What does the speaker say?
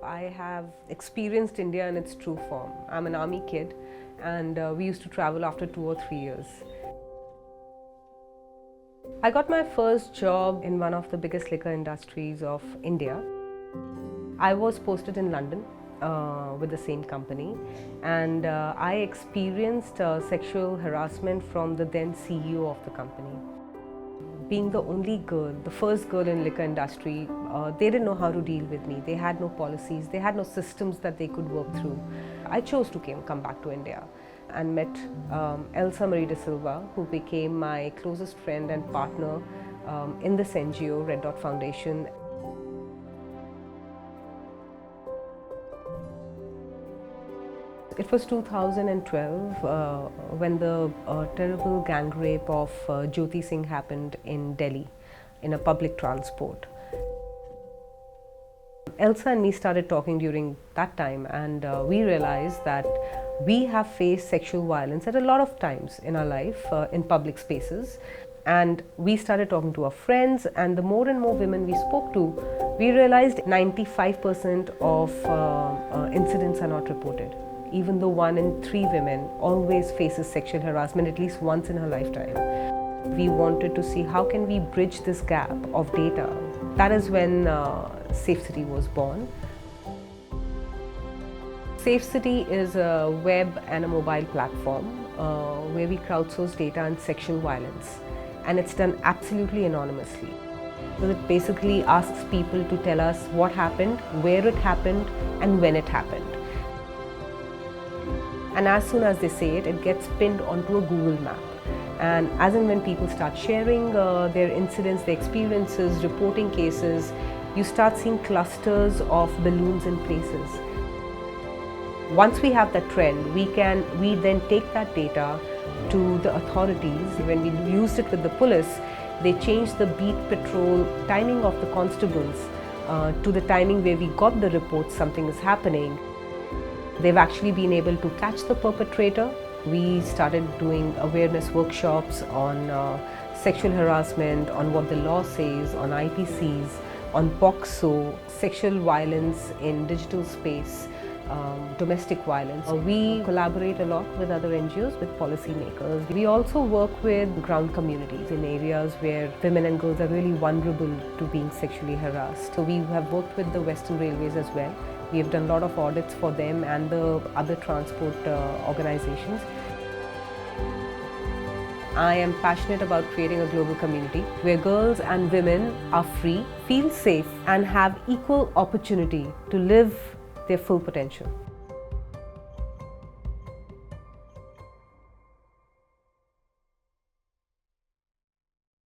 I have experienced India in its true form. I'm an army kid and we used to travel after 2 or 3 years. I got my first job in one of the biggest liquor industries of India. I was posted in London with the same company, and I experienced sexual harassment from the then CEO of the company. Being the only girl, the first girl in liquor industry, they didn't know how to deal with me. They had no policies, they had no systems that they could work through. I chose to come back to India and met Elsa Marie de Silva, who became my closest friend and partner in this NGO, Red Dot Foundation. It was 2012 when the terrible gang rape of Singh happened in Delhi in a public transport. Elsa and me started talking during that time, and we realized that we have faced sexual violence at a lot of times in our life in public spaces. And we started talking to our friends, and the more and more women we spoke to, we realized 95% of incidents are not reported. Even though 1 in 3 women always faces sexual harassment at least once in her lifetime. We wanted to see how can we bridge this gap of data. That is when Safe City was born. Safe City is a web and a mobile platform where we crowdsource data on sexual violence, and it's done absolutely anonymously. So it basically asks people to tell us what happened, where it happened, and when it happened. And as soon as they say it, it gets pinned onto a Google map. And as and when people start sharing their incidents, their experiences, reporting cases, you start seeing clusters of balloons in places. Once we have that trend, we then take that data to the authorities. When we used it with the police, they changed the beat patrol timing of the constables to the timing where we got the report something is happening. They've actually been able to catch the perpetrator. We started doing awareness workshops on sexual harassment, on what the law says, on IPCs, on POCSO, sexual violence in digital space, domestic violence. We collaborate a lot with other NGOs, with policymakers. We also work with ground communities in areas where women and girls are really vulnerable to being sexually harassed. So we have worked with the Western Railways as well. We have done a lot of audits for them and the other transport organizations. I am passionate about creating a global community where girls and women are free, feel safe, and have equal opportunity to live their full potential.